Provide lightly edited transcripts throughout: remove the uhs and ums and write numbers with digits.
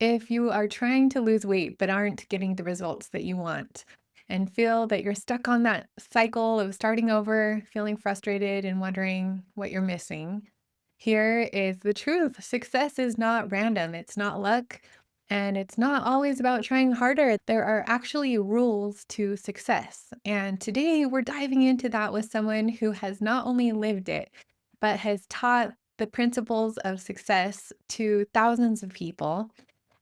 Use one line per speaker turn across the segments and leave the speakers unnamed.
If you are trying to lose weight but aren't getting the results that you want and feel that you're stuck on that cycle of starting over, feeling frustrated and wondering what you're missing, here is the truth. Success is not random, it's not luck, and it's not always about trying harder. There are actually rules to success. And today we're diving into that with someone who has not only lived it, but has taught the principles of success to thousands of people.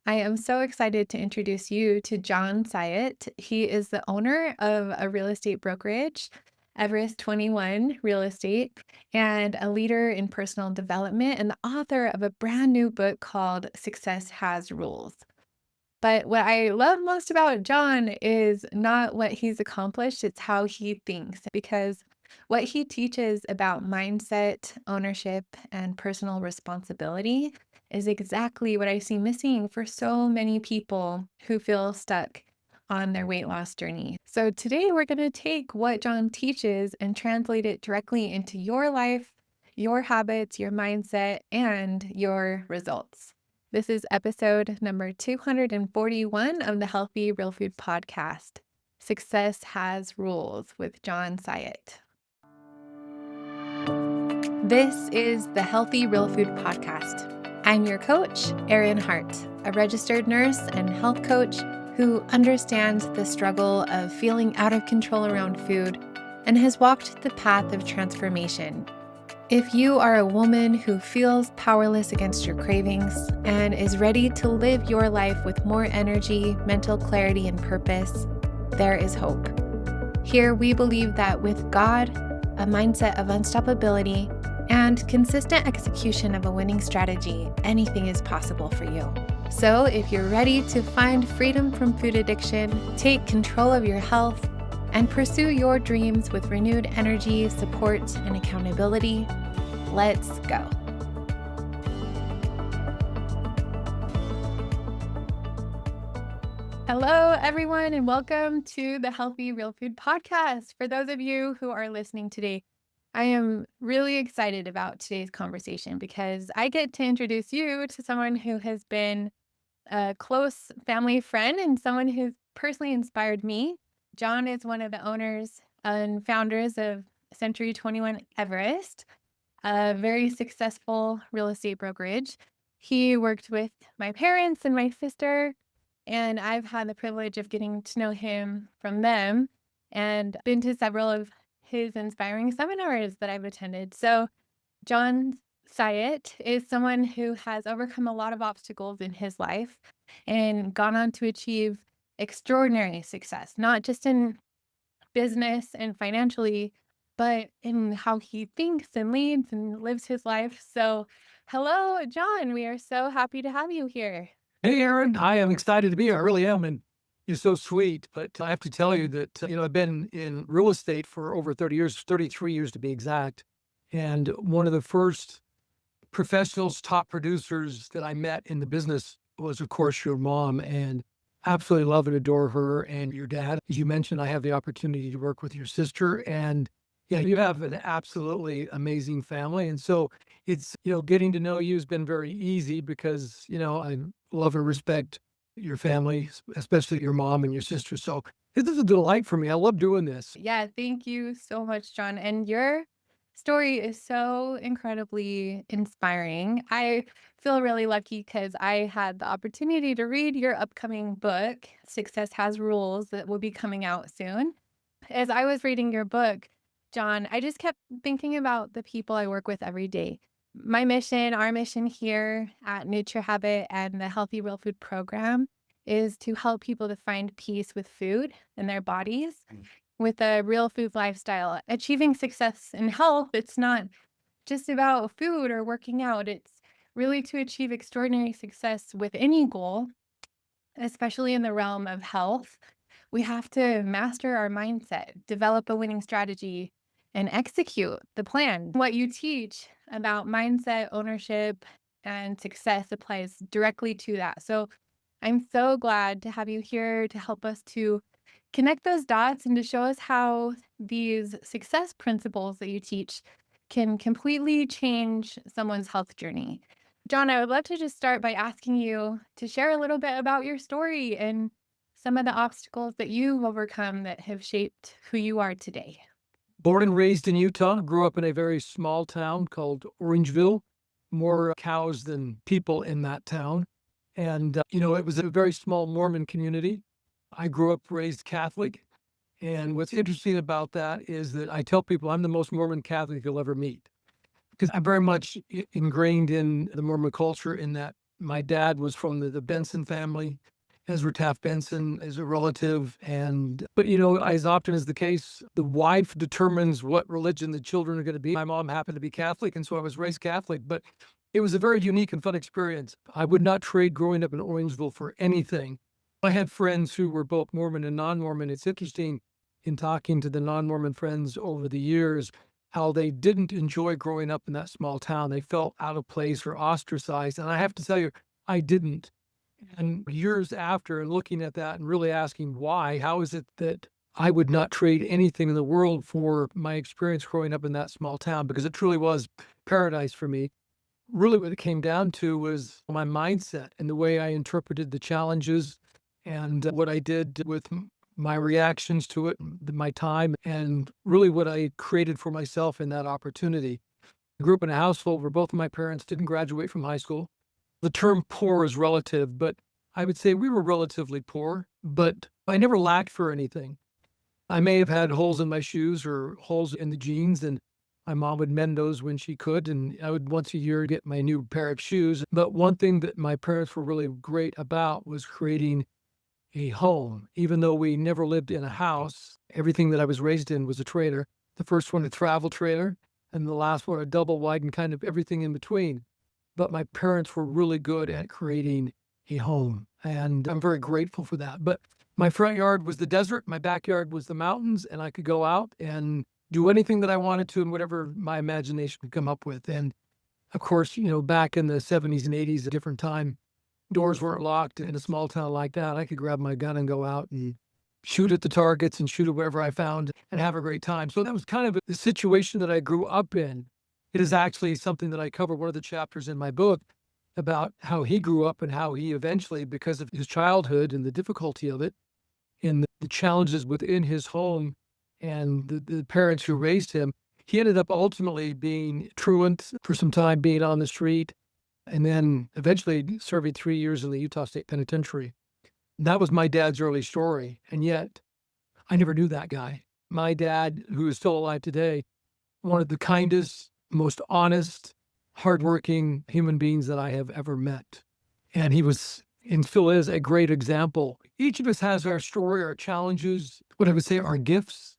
I am so excited to introduce you to John Ciet. He is the owner of a real estate brokerage, Everest 21 Real Estate, and a leader in personal development and the author of a brand new book called Success Has Rules. But what I love most about John is not what he's accomplished, it's how he thinks, because what he teaches about mindset, ownership, and personal responsibility is exactly what I see missing for so many people who feel stuck on their weight loss journey. So today we're going to take what John teaches and translate it directly into your life, your habits, your mindset, and your results. This is episode number 241 of the Healthy Real Food Podcast. Success Has Rules with John Ciet. This is the Healthy Real Food Podcast. I'm your coach, Erin Hart, a registered nurse and health coach who understands the struggle of feeling out of control around food and has walked the path of transformation. If you are a woman who feels powerless against your cravings and is ready to live your life with more energy, mental clarity, and purpose, there is hope. Here we believe that with God, a mindset of unstoppability, and consistent execution of a winning strategy, anything is possible for you. So if you're ready to find freedom from food addiction, take control of your health, and pursue your dreams with renewed energy, support, and accountability, let's go. Hello, everyone, and welcome to the Healthy Real Food Podcast. For those of you who are listening today, I am really excited about today's conversation because I get to introduce you to someone who has been a close family friend and someone who's personally inspired me. John is one of the owners and founders of Century 21 Everest, a very successful real estate brokerage. He worked with my parents and my sister, and I've had the privilege of getting to know him from them and been to several of his inspiring seminars that I've attended. So, John Ciet is someone who has overcome a lot of obstacles in his life and gone on to achieve extraordinary success, not just in business and financially, but in how he thinks and leads and lives his life. So, hello, John. We are so happy to have you here.
Hey, Aaron, I am excited to be here. I really am. And you're so sweet. But I have to tell you that, I've been in real estate for over 30 years, 33 years to be exact. And one of the first professionals, top producers that I met in the business was, of course, your mom. And absolutely love and adore her and your dad. As you mentioned, I have the opportunity to work with your sister. And yeah, you have an absolutely amazing family. And so it's, getting to know you has been very easy because, I love and respect your family, especially your mom and your sister. So this is a delight for me. I love doing this.
Yeah, thank you so much, John. And your story is so incredibly inspiring. I feel really lucky because I had the opportunity to read your upcoming book, Success Has Rules, that will be coming out soon. As I was reading your book, John, I just kept thinking about the people I work with every day. My mission, our mission here at NutriHabit and the Healthy Real Food program is to help people to find peace with food and their bodies with a real food lifestyle. Achieving success in health, it's not just about food or working out. It's really to achieve extraordinary success with any goal, especially in the realm of health. We have to master our mindset, develop a winning strategy, and execute the plan. What you teach about mindset, ownership, and success applies directly to that. So I'm so glad to have you here to help us to connect those dots and to show us how these success principles that you teach can completely change someone's health journey. John, I would love to just start by asking you to share a little bit about your story and some of the obstacles that you've overcome that have shaped who you are today.
Born and raised in Utah, grew up in a very small town called Orangeville, more cows than people in that town. And, it was a very small Mormon community. I grew up raised Catholic. And what's interesting about that is that I tell people I'm the most Mormon Catholic you'll ever meet because I'm very much ingrained in the Mormon culture in that my dad was from the Benson family. Ezra Taft Benson is a relative. But as often is the case, the wife determines what religion the children are going to be. My mom happened to be Catholic, and so I was raised Catholic, but it was a very unique and fun experience. I would not trade growing up in Orangeville for anything. I had friends who were both Mormon and non-Mormon. It's interesting in talking to the non-Mormon friends over the years, how they didn't enjoy growing up in that small town. They felt out of place or ostracized. And I have to tell you, I didn't. And years after, and looking at that and really asking why, how is it that I would not trade anything in the world for my experience growing up in that small town? Because it truly was paradise for me. Really, what it came down to was my mindset and the way I interpreted the challenges and what I did with my reactions to it, my time, and really what I created for myself in that opportunity. I grew up in a household where both of my parents didn't graduate from high school. The term poor is relative, but I would say we were relatively poor, but I never lacked for anything. I may have had holes in my shoes or holes in the jeans, and my mom would mend those when she could, and I would once a year get my new pair of shoes. But one thing that my parents were really great about was creating a home. Even though we never lived in a house, everything that I was raised in was a trailer. The first one, a travel trailer, and the last one, a double wide and kind of everything in between. But my parents were really good at creating a home, and I'm very grateful for that. But my front yard was the desert, my backyard was the mountains, and I could go out and do anything that I wanted to and whatever my imagination could come up with. And of course, back in the 70s and 80s, a different time, doors weren't locked in a small town like that. I could grab my gun and go out and shoot at the targets and shoot at whatever I found and have a great time. So that was kind of the situation that I grew up in. It is actually something that I cover one of the chapters in my book about how he grew up and how he eventually, because of his childhood and the difficulty of it and the challenges within his home and the parents who raised him, he ended up ultimately being truant for some time, being on the street, and then eventually serving 3 years in the Utah State Penitentiary. That was my dad's early story, and yet I never knew that guy. My dad, who is still alive today, one of the kindest, most honest, hardworking human beings that I have ever met. And he was and still is a great example. Each of us has our story, our challenges, what I would say, our gifts.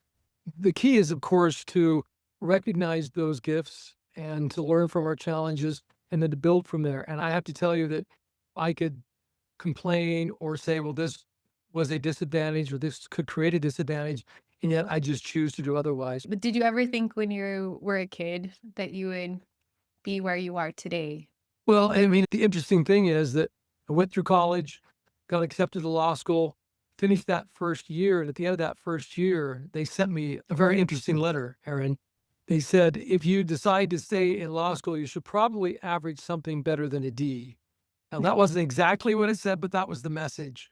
The key is, of course, to recognize those gifts and to learn from our challenges and then to build from there. And I have to tell you that I could complain or say, well, this was a disadvantage or this could create a disadvantage. And yet I just choose to do otherwise.
But did you ever think when you were a kid that you would be where you are today?
Well, I mean, the interesting thing is that I went through college, got accepted to law school, finished that first year. And at the end of that first year, they sent me a very interesting letter, Aaron. They said, if you decide to stay in law school, you should probably average something better than a D. Now, that wasn't exactly what it said, but that was the message.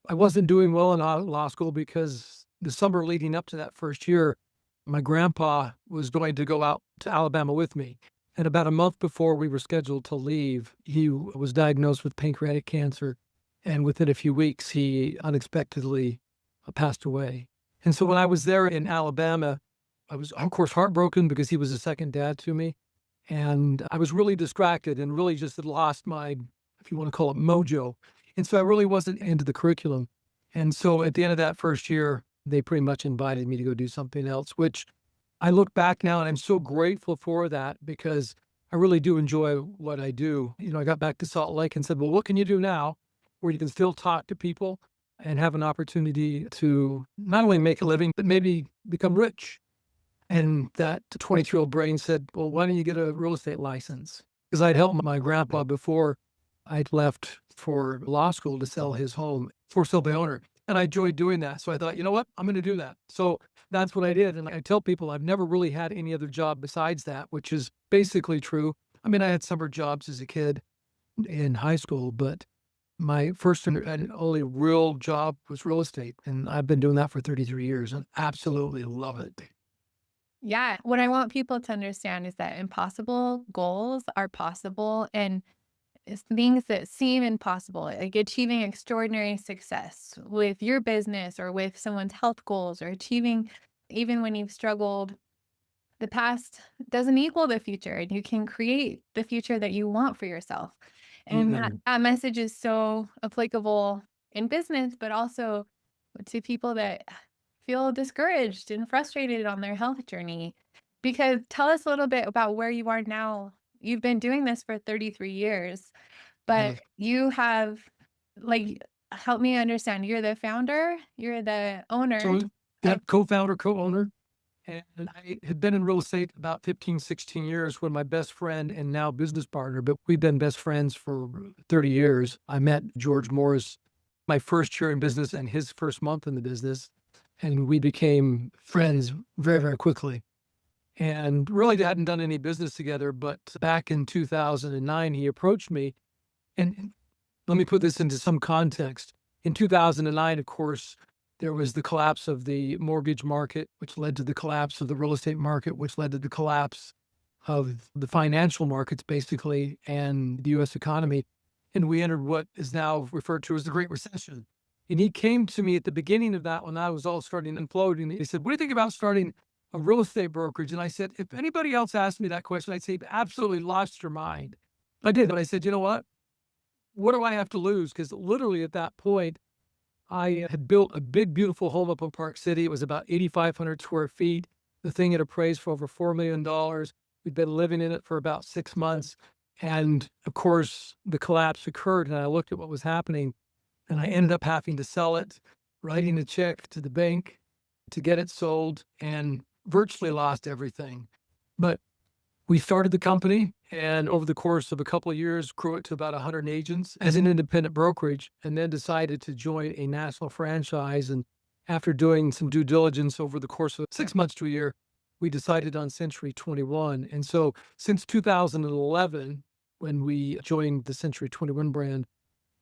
I wasn't doing well in law school because the summer leading up to that first year, my grandpa was going to go out to Alabama with me. And about a month before we were scheduled to leave, he was diagnosed with pancreatic cancer. And within a few weeks, he unexpectedly passed away. And so when I was there in Alabama, I was, of course, heartbroken because he was a second dad to me. And I was really distracted and really just had lost my, if you want to call it, mojo. And so I really wasn't into the curriculum. And so at the end of that first year, they pretty much invited me to go do something else, which I look back now and I'm so grateful for that because I really do enjoy what I do. I got back to Salt Lake and said, well, what can you do now where you can still talk to people and have an opportunity to not only make a living, but maybe become rich? And that 22-year-old brain said, well, why don't you get a real estate license? Because I'd helped my grandpa before I'd left for law school to sell his home for sale by owner. And I enjoyed doing that. So I thought, you know what? I'm going to do that. So that's what I did. And I tell people I've never really had any other job besides that, which is basically true. I mean, I had summer jobs as a kid. in high school, but my first and only real job was real estate. And I've been doing that for 33 years and absolutely love it.
Yeah, what I want people to understand is that impossible goals are possible, and it's things that seem impossible, like achieving extraordinary success with your business or with someone's health goals or achieving even when you've struggled. The past doesn't equal the future, and you can create the future that you want for yourself. And
Mhm.
that message is so applicable in business, but also to people that feel discouraged and frustrated on their health journey. Because tell us a little bit about where you are now. You've been doing this for 33 years, but
Yes.
you have, like, help me understand. You're the founder, you're the owner.
So, yeah, co-founder, co-owner. And I had been in real estate about 15, 16 years when my best friend and now business partner, but we've been best friends for 30 years. I met George Morris my first year in business and his first month in the business. And we became friends very, very quickly. And really hadn't done any business together. But back in 2009, he approached me. And let me put this into some context. In 2009, of course, there was the collapse of the mortgage market, which led to the collapse of the real estate market, which led to the collapse of the financial markets, basically, and the US economy. And we entered what is now referred to as the Great Recession. And he came to me at the beginning of that when I was all starting to implode. And he said, "What do you think about starting a real estate brokerage?" And I said, if anybody else asked me that question, I'd say, absolutely lost your mind. I did. But I said, you know what do I have to lose? Because literally at that point, I had built a big, beautiful home up in Park City. It was about 8,500 square feet. The thing had appraised for over $4 million. We'd been living in it for about 6 months. And of course, the collapse occurred. And I looked at what was happening and I ended up having to sell it, writing a check to the bank to get it sold, and virtually lost everything. But we started the company, and over the course of a couple of years, grew it to about 100 agents as an independent brokerage, and then decided to join a national franchise. And after doing some due diligence over the course of 6 months to a year, we decided on Century 21. And so since 2011, when we joined the Century 21 brand,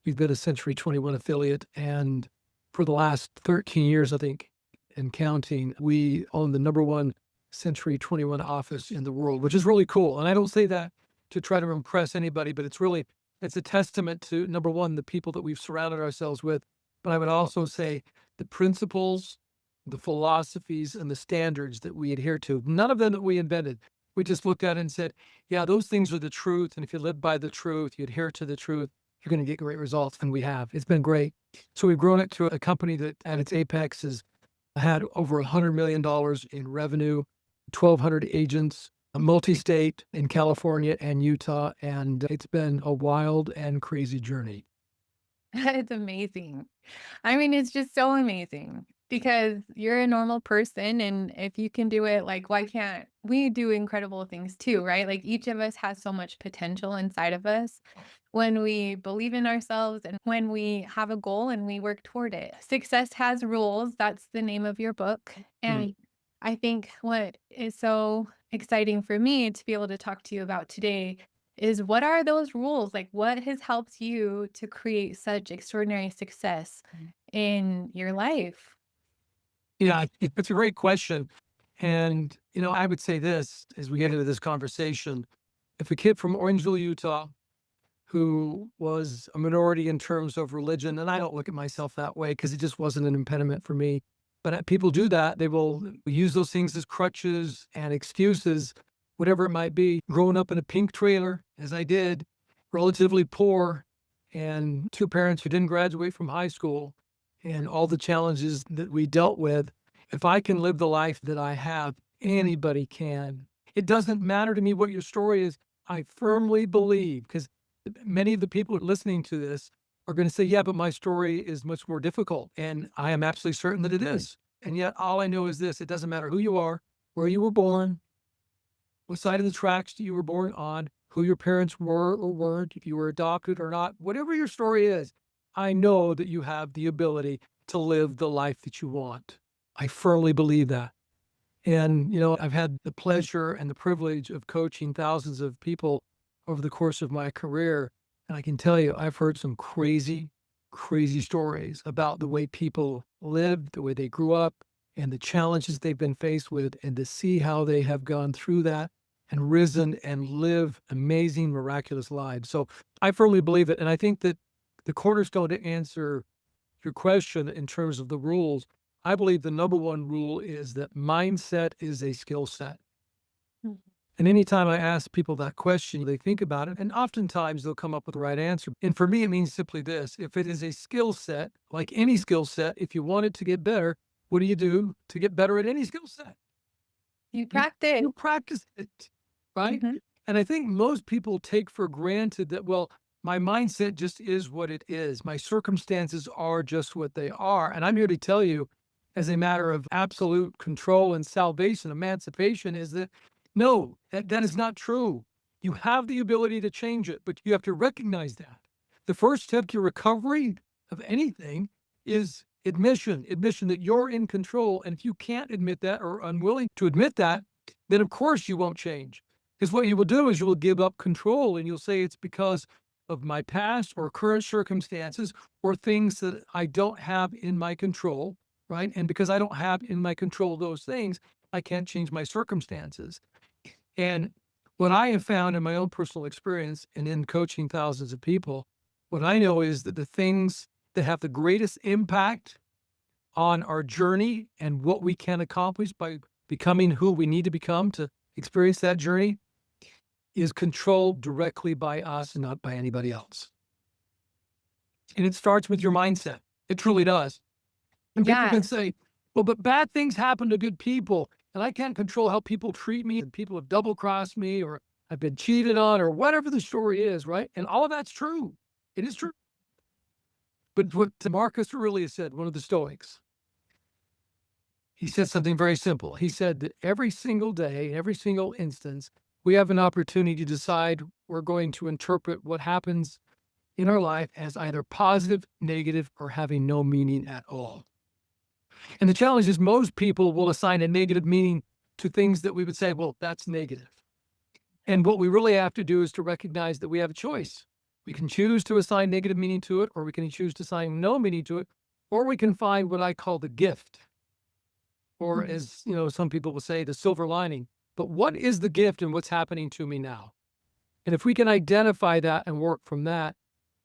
we've been a Century 21 affiliate. And for the last 13 years, I think, and counting, we own the number one Century 21 office in the world, which is really cool. And I don't say that to try to impress anybody, but it's a testament to number one, the people that we've surrounded ourselves with. But I would also say the principles, the philosophies, and the standards that we adhere to, none of them that we invented. We just looked at it and said, yeah, those things are the truth. And if you live by the truth, you adhere to the truth, you're going to get great results. And we have. It's been great. So we've grown it to a company that at its apex has had over $100 million in revenue, 1,200 agents, a multi-state in California and Utah. And it's been a wild and crazy journey.
It's amazing. I mean, it's just so amazing because you're a normal person. And if you can do it, like, why can't we do incredible things too, right? Like, each of us has so much potential inside of us when we believe in ourselves and when we have a goal and we work toward it. Success has rules. That's the name of your book.
Mm.
And I think what is so exciting for me to be able to talk to you about today is, what are those rules? Like, what has helped you to create such extraordinary success in your life?
Yeah, it's a great question. And, I would say this as we get into this conversation. If a kid from Orangeville, Utah, who was a minority in terms of religion, and I don't look at myself that way because it just wasn't an impediment for me. But people do that. They will use those things as crutches and excuses, whatever it might be. Growing up in a pink trailer, as I did, relatively poor, and two parents who didn't graduate from high school, and all the challenges that we dealt with. If I can live the life that I have, anybody can. It doesn't matter to me what your story is. I firmly believe, because many of the people listening to this are going to say, yeah, but my story is much more difficult. And I am absolutely certain that it is. And yet all I know is this: it doesn't matter who you are, where you were born, what side of the tracks you were born on, who your parents were or weren't, if you were adopted or not, whatever your story is, I know that you have the ability to live the life that you want. I firmly believe that. And, I've had the pleasure and the privilege of coaching thousands of people over the course of my career. And I can tell you, I've heard some crazy, crazy stories about the way people lived, the way they grew up, and the challenges they've been faced with, and to see how they have gone through that and risen and live amazing, miraculous lives. So I firmly believe it. And I think that the cornerstone to answer your question in terms of the rules, I believe the number one rule is that mindset is a skill set.
Mhm.
And anytime I ask people that question, they think about it, and oftentimes they'll come up with the right answer. And for me, it means simply this: if it is a skill set, like any skill set, if you want it to get better, what do you do to get better at any skill set?
You
You,
practice.
you practice it, right?
Mhm.
And I think most people take for granted that, well, my mindset just is what it is. My circumstances are just what they are. And I'm here to tell you, as a matter of absolute control and salvation, emancipation, is that no, that is not true. You have the ability to change it, but you have to recognize that. The first step to recovery of anything is admission that you're in control. And if you can't admit that or unwilling to admit that, then of course you won't change. Because what you will do is you will give up control and you'll say it's because of my past or current circumstances or things that I don't have in my control, right? And because I don't have in my control those things, I can't change my circumstances. And what I have found in my own personal experience and in coaching thousands of people, what I know is that the things that have the greatest impact on our journey and what we can accomplish by becoming who we need to become to experience that journey is controlled directly by us and not by anybody else. And it starts with your mindset. It truly does. And people can
Yes.
say, well, but bad things happen to good people, and I can't control how people treat me, and people have double crossed me, or I've been cheated on, or whatever the story is, right? And all of that's true. It is true. But what Marcus Aurelius said, one of the Stoics, he said something very simple. He said that every single day, every single instance, we have an opportunity to decide we're going to interpret what happens in our life as either positive, negative, or having no meaning at all. And the challenge is most people will assign a negative meaning to things that we would say, well, that's negative. And what we really have to do is to recognize that we have a choice. We can choose to assign negative meaning to it, or we can choose to assign no meaning to it, or we can find what I call the gift, or
Mhm.
as some people will say, the silver lining. But what is the gift and what's happening to me now? And if we can identify that and work from that,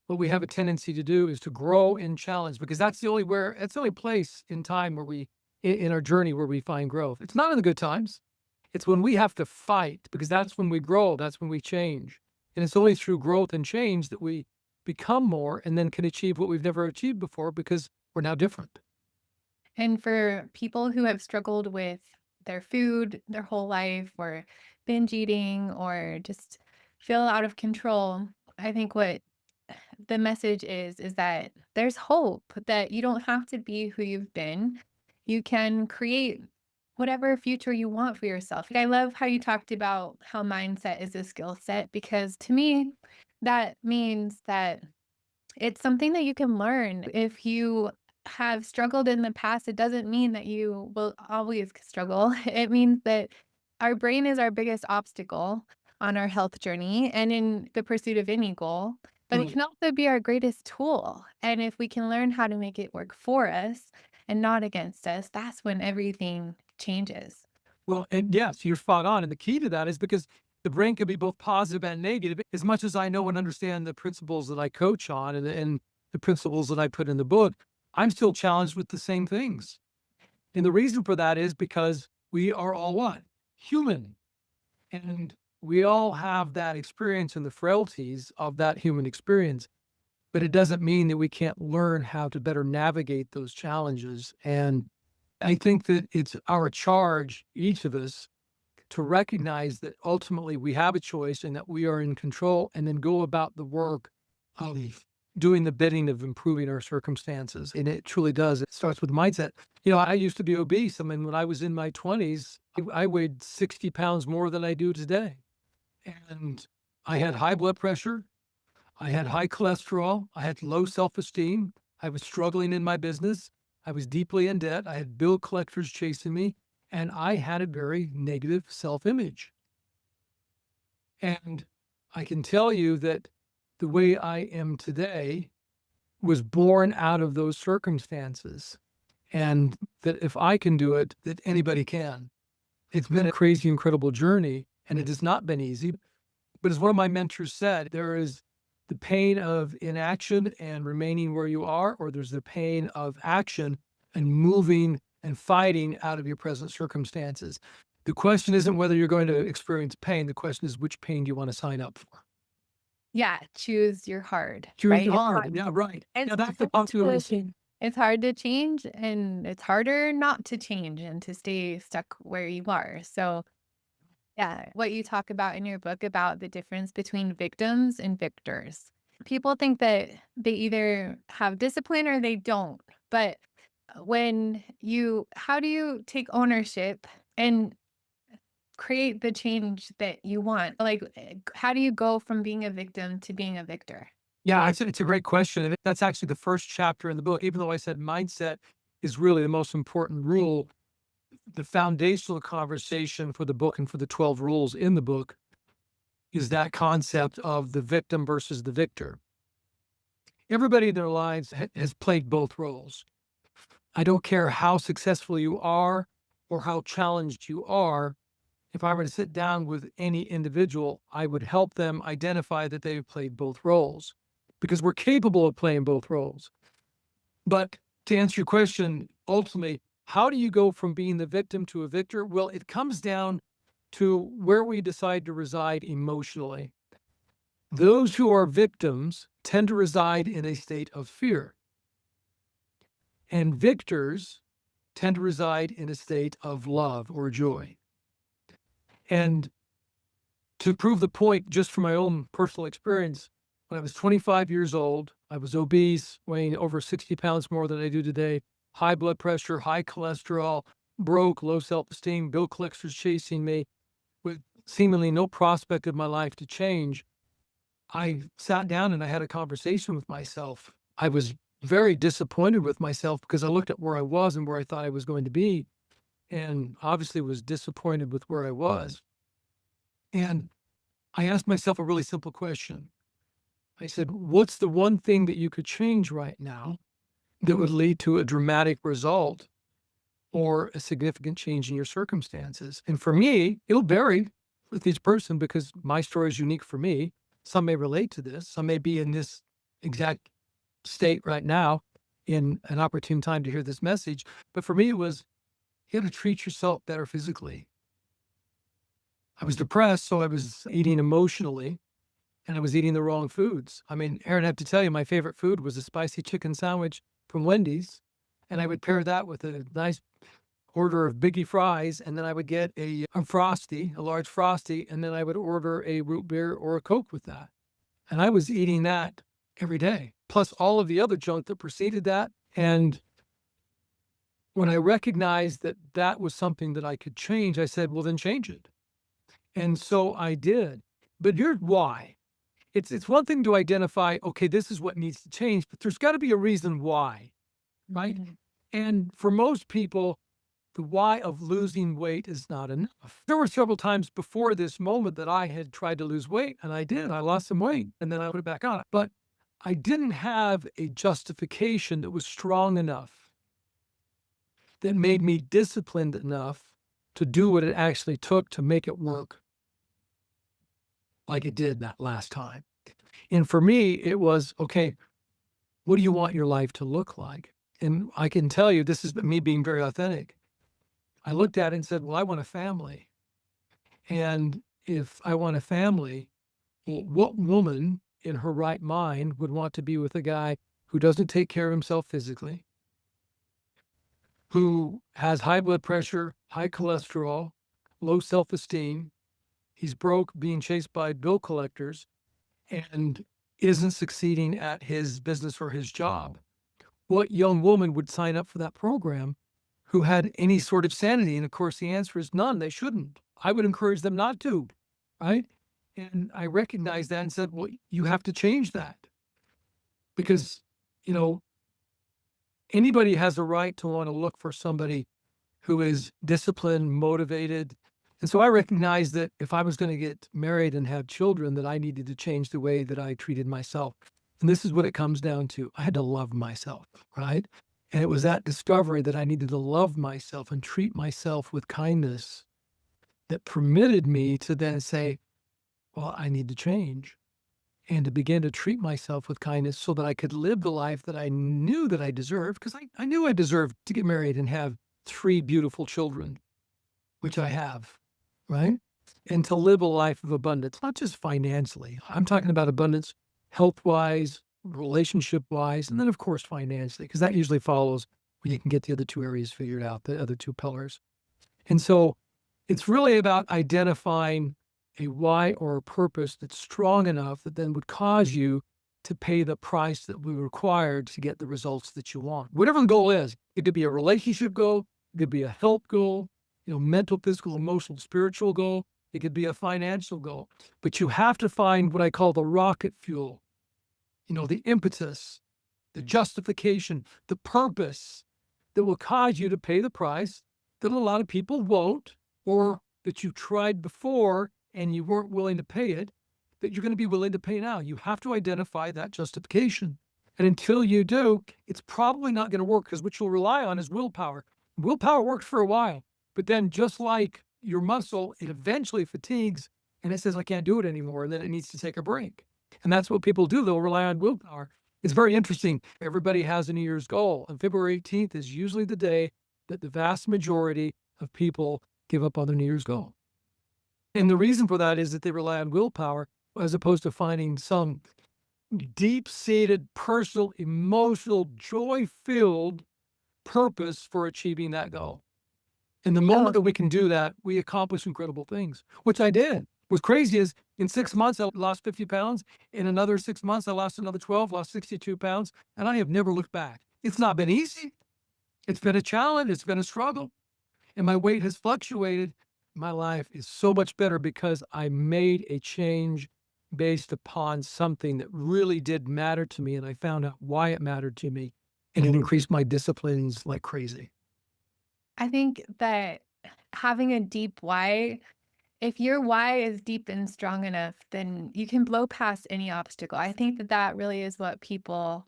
what we have a tendency to do is to grow in challenge because that's the only place in time where in our journey where we find growth. It's not in the good times. It's when we have to fight because that's when we grow, that's when we change. And it's only through growth and change that we become more and then can achieve what we've never achieved before because we're now different.
And for people who have struggled with their food their whole life or binge eating or just feel out of control, I think what the message is that there's hope, that you don't have to be who you've been. You can create whatever future you want for yourself. I love how you talked about how mindset is a skill set because to me, that means that it's something that you can learn. If you have struggled in the past, it doesn't mean that you will always struggle. It means that our brain is our biggest obstacle on our health journey and in the pursuit of any goal, but it
Right.
can also be our greatest tool. And if we can learn how to make it work for us and not against us, that's when everything changes.
Well, and yes, you're spot on. And the key to that is because the brain can be both positive and negative. As much as I know and understand the principles that I coach on and the principles that I put in the book, I'm still challenged with the same things. And the reason for that is because we are all what? Human. And we all have that experience and the frailties of that human experience. But it doesn't mean that we can't learn how to better navigate those challenges. And I think that it's our charge, each of us, to recognize that ultimately we have a choice and that we are in control and then go about the work of doing the bidding of improving our circumstances. And it truly does. It starts with mindset. I used to be obese. I mean, when I was in my 20s, I weighed 60 pounds more than I do today. And I had high blood pressure. I had high cholesterol. I had low self esteem. I was struggling in my business. I was deeply in debt. I had bill collectors chasing me. And I had a very negative self image. And I can tell you that the way I am today was born out of those circumstances, and that if I can do it, that anybody can. It's been a crazy, incredible journey, and it has not been easy. But as one of my mentors said, there is the pain of inaction and remaining where you are, or there's the pain of action and moving and fighting out of your present circumstances. The question isn't whether you're going to experience pain. The question is, which pain do you want to sign up for?
Yeah, choose your hard,
Choose
right?
your hard. Yeah, right.
It's
Yeah, that's the
hard to
possibility.
it's hard to change, and it's harder not to change and to stay stuck where you are. So, yeah, what you talk about in your book about the difference between victims and victors. People think that they either have discipline or they don't. But how do you take ownership and create the change that you want? Like, how do you go from being a victim to being a victor?
Yeah, it's a great question. And that's actually the first chapter in the book. Even though I said mindset is really the most important rule, the foundational conversation for the book and for the 12 rules in the book is that concept of the victim versus the victor. Everybody in their lives has played both roles. I don't care how successful you are or how challenged you are. If I were to sit down with any individual, I would help them identify that they've played both roles because we're capable of playing both roles. But to answer your question, ultimately, how do you go from being the victim to a victor? Well, it comes down to where we decide to reside emotionally. Those who are victims tend to reside in a state of fear, and victors tend to reside in a state of love or joy. And to prove the point, just from my own personal experience, when I was 25 years old, I was obese, weighing over 60 pounds more than I do today, high blood pressure, high cholesterol, broke, low self esteem, bill collectors chasing me with seemingly no prospect of my life to change. I sat down and I had a conversation with myself. I was very disappointed with myself because I looked at where I was and where I thought I was going to be, and obviously was disappointed with where I was. And I asked myself a really simple question. I said, what's the one thing that you could change right now that would lead to a dramatic result or a significant change in your circumstances? And for me, it'll vary with each person because my story is unique for me. Some may relate to this. Some may be in this exact state right now in an opportune time to hear this message. But for me, it was you got to treat yourself better physically. I was depressed, so I was eating emotionally and I was eating the wrong foods. I mean, Aaron, I have to tell you, my favorite food was a spicy chicken sandwich from Wendy's. And I would pair that with a nice order of biggie fries. And then I would get a frosty, a large frosty. And then I would order a root beer or a Coke with that. And I was eating that every day, plus all of the other junk that preceded that. And when I recognized that that was something that I could change, I said, well, then change it. And so I did. But here's why. It's one thing to identify, okay, this is what needs to change, but there's got to be a reason why, right?
Mhm.
And for most people, the why of losing weight is not enough. There were several times before this moment that I had tried to lose weight, and I did. I lost some weight, and then I put it back on. But I didn't have a justification that was strong enough that made me disciplined enough to do what it actually took to make it work like it did that last time. And for me, it was, okay, what do you want your life to look like? And I can tell you, this is me being very authentic. I looked at it and said, well, I want a family. And if I want a family, well, what woman in her right mind would want to be with a guy who doesn't take care of himself physically, who has high blood pressure, high cholesterol, low self esteem? He's broke, being chased by bill collectors, and isn't succeeding at his business or his job. What young woman would sign up for that program who had any sort of sanity? And of course, the answer is none. They shouldn't. I would encourage them not to, right? And I recognized that and said, well, you have to change that because, you know, anybody has a right to want to look for somebody who is disciplined, motivated, And so I recognized that if I was going to get married and have children, that I needed to change the way that I treated myself. And this is what it comes down to. I had to love myself, right? And it was that discovery that I needed to love myself and treat myself with kindness that permitted me to then say, well, I need to change and to begin to treat myself with kindness so that I could live the life that I knew that I deserved, because I knew I deserved to get married and have 3 beautiful children, which I have, right? And to live a life of abundance, not just financially. I'm talking about abundance health-wise, relationship-wise, and then, of course, financially, because that usually follows when you can get the other 2 areas figured out, the other 2 pillars. And so it's really about identifying a why or a purpose that's strong enough that then would cause you to pay the price that we required to get the results that you want. Whatever the goal is, it could be a relationship goal, it could be a health goal, mental, physical, emotional, spiritual goal. It could be a financial goal, but you have to find what I call the rocket fuel, the impetus, the justification, the purpose that will cause you to pay the price that a lot of people won't, or that you tried before and you weren't willing to pay it, that you're going to be willing to pay now. You have to identify that justification. And until you do, it's probably not going to work, because what you'll rely on is willpower. Willpower works for a while, but then just like your muscle, it eventually fatigues and it says, I can't do it anymore. And then it needs to take a break. And that's what people do. They'll rely on willpower. It's very interesting. Everybody has a New Year's goal, and February 18th is usually the day that the vast majority of people give up on their New Year's goal. And the reason for that is that they rely on willpower as opposed to finding some deep-seated, personal, emotional, joy-filled purpose for achieving that goal. And the moment
Oh,
that we can do that, we accomplish incredible things, which I did. What's crazy is in 6 months, I lost 50 pounds. In another 6 months, I lost another 12, lost 62 pounds, and I have never looked back. It's not been easy. It's been a challenge. It's been a struggle. And my weight has fluctuated. My life is so much better because I made a change based upon something that really did matter to me. And I found out why it mattered to me. And it increased my disciplines like crazy.
I think that having a deep why, if your why is deep and strong enough, then you can blow past any obstacle. I think that that really is what people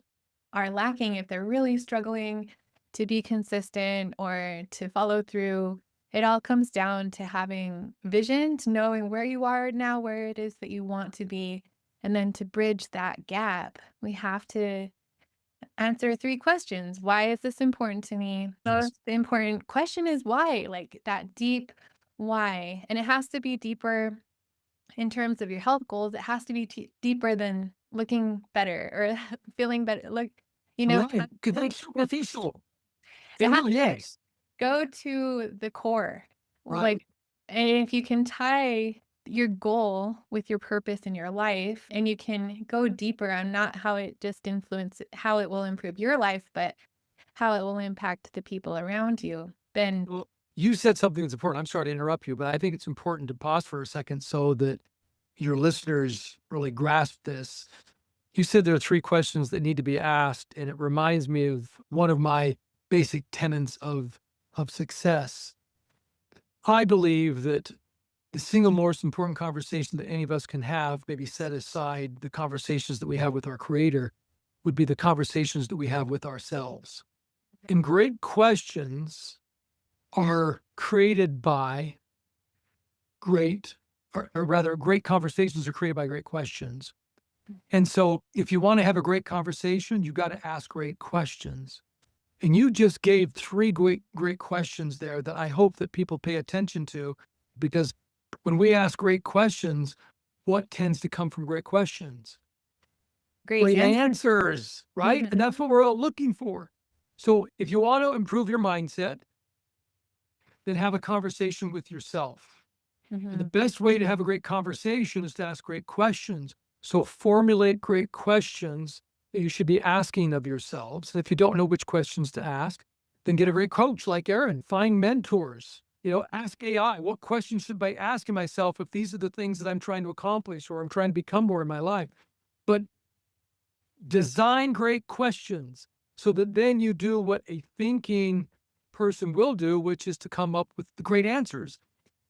are lacking if they're really struggling to be consistent or to follow through. It all comes down to having vision, to knowing where you are now, where it is that you want to be. And then to bridge that gap, we have to answer 3 questions. Why is this important to me?
Yes.
Most important question is why, like that deep why. And it has to be deeper in terms of your health goals. It has to be deeper than looking better or feeling better. Like, it
Right. Because that's superficial. It
has
really
to
is.
go to the core.
Right.
Like, and if you can tie your goal with your purpose in your life and you can go deeper on not how it just influences how it will improve your life, but how it will impact the people around you, then
Well, you said something that's important. I'm sorry to interrupt you, but I think it's important to pause for a second so that your listeners really grasp this. You said there are 3 questions that need to be asked, and it reminds me of one of my basic tenets of success. I believe that the single most important conversation that any of us can have, maybe set aside the conversations that we have with our creator, would be the conversations that we have with ourselves. And great questions are created by great, or rather, great conversations are created by great questions. And so if you want to have a great conversation, you got to ask great questions. And you just gave 3 great questions there that I hope that people pay attention to, because when we ask great questions, what tends to come from great questions?
great
Great
answer.
answers, right?
Mhm,
And that's what we're all looking for. So if you want to improve your mindset, then have a conversation with yourself. And the
mhm.
best way to have a great conversation is to ask great questions. So formulate great questions that you should be asking of yourselves. And if you don't know which questions to ask, then get a great coach like Aaron. Find mentors. Ask AI, what questions should I be asking myself if these are the things that I'm trying to accomplish or I'm trying to become more in my life? But design great questions so that then you do what a thinking person will do, which is to come up with the great answers.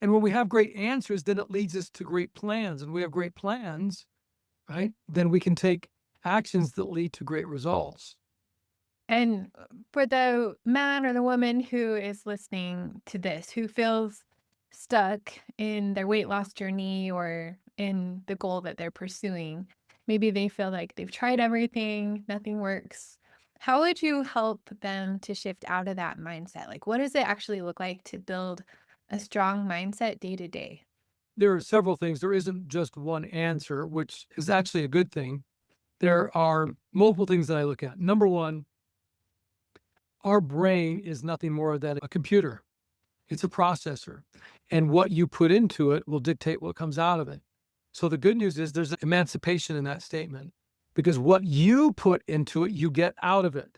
And when we have great answers, then it leads us to great plans. And we have great plans, right? Then we can take actions that lead to great results.
And for the man or the woman who is listening to this, who feels stuck in their weight loss journey or in the goal that they're pursuing, maybe they feel like they've tried everything, nothing works. How would you help them to shift out of that mindset? Like, what does it actually look like to build a strong mindset day to day?
There are several things. There isn't just one answer, which is actually a good thing. There are multiple things that I look at. Number one, our brain is nothing more than a computer. It's a processor. And what you put into it will dictate what comes out of it. So the good news is there's emancipation in that statement because what you put into it, you get out of it.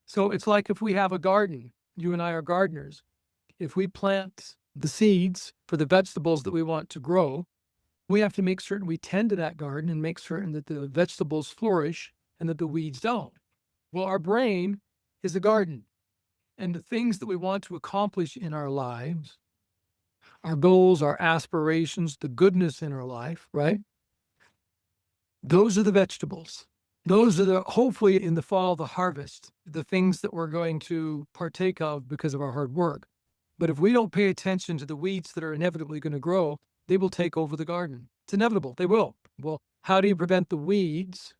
So it's like if we have a garden, you and I are gardeners. If we plant the seeds for the vegetables that we want to grow, we have to make certain we tend to that garden and make certain that the vegetables flourish and that the weeds don't. Well, our brain is a garden, and the things that we want to accomplish in our lives, our goals, our aspirations, the goodness in our life, right? Those are the vegetables. Those are the, hopefully in the fall, the harvest, the things that we're going to partake of because of our hard work. But if we don't pay attention to the weeds that are inevitably going to grow, they will take over the garden. It's inevitable. They will. Well, how do you prevent the weeds,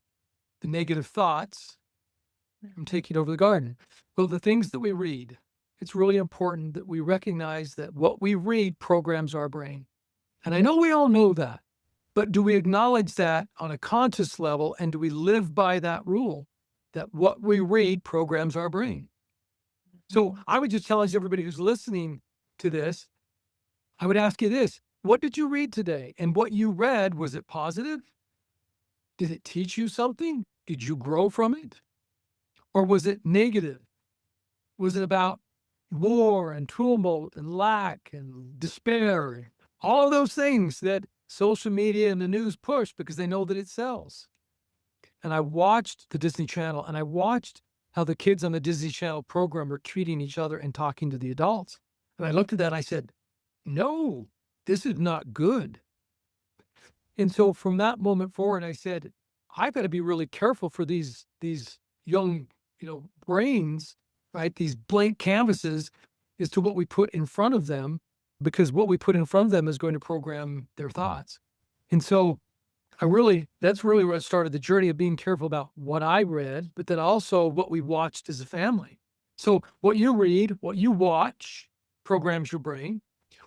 the negative thoughts, from taking over the garden? Well, the things that we read, it's really important that we recognize that what we read programs our brain. And I know we all know that, but do we acknowledge that on a conscious level? And do we live by that rule that what we read programs our brain? So I would just challenge everybody who's listening to this. I would ask you this: what did you read today? And what you read, was it positive? Did it teach you something? Did you grow from it? Or was it negative? Was it about war and tumult and lack and despair? All of those things that social media and the news push because they know that it sells. And I watched the Disney Channel and I watched how the kids on the Disney Channel program were treating each other and talking to the adults. And I looked at that and I said, no, this is not good. And so from that moment forward, I said, I've got to be really careful for these young, brains, right? These blank canvases as to what we put in front of them, because what we put in front of them is going to program their thoughts. And so that's really where I started the journey of being careful about what I read, but then also what we watched as a family. So what you read, what you watch programs your brain,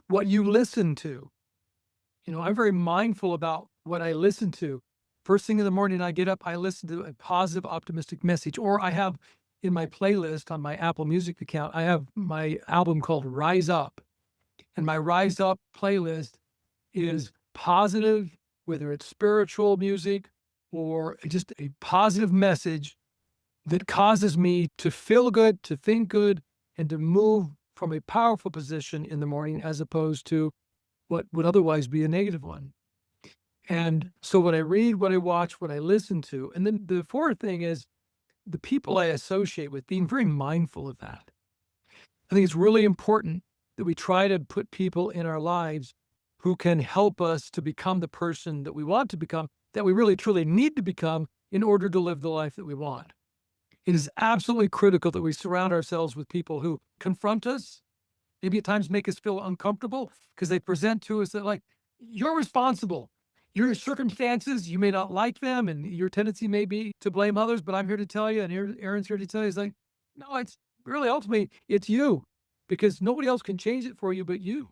what you listen to. I'm very mindful about what I listen to. First thing in the morning, I get up, I listen to a positive, optimistic message, or I have in my playlist on my Apple Music account, I have my album called Rise Up. And my Rise Up playlist is positive, whether it's spiritual music or just a positive message that causes me to feel good, to think good, and to move from a powerful position in the morning as opposed to what would otherwise be a negative one. And so when I read, what I watch, what I listen to, and then the fourth thing is the people I associate with, being very mindful of that. I think it's really important that we try to put people in our lives who can help us to become the person that we want to become, that we really truly need to become in order to live the life that we want. It is absolutely critical that we surround ourselves with people who confront us, maybe at times make us feel uncomfortable because they present to us that, like, you're responsible. Your circumstances, you may not like them, and your tendency may be to blame others, but I'm here to tell you, and Aaron's here to tell you, it's like, no, it's really ultimately, it's you, because nobody else can change it for you but you.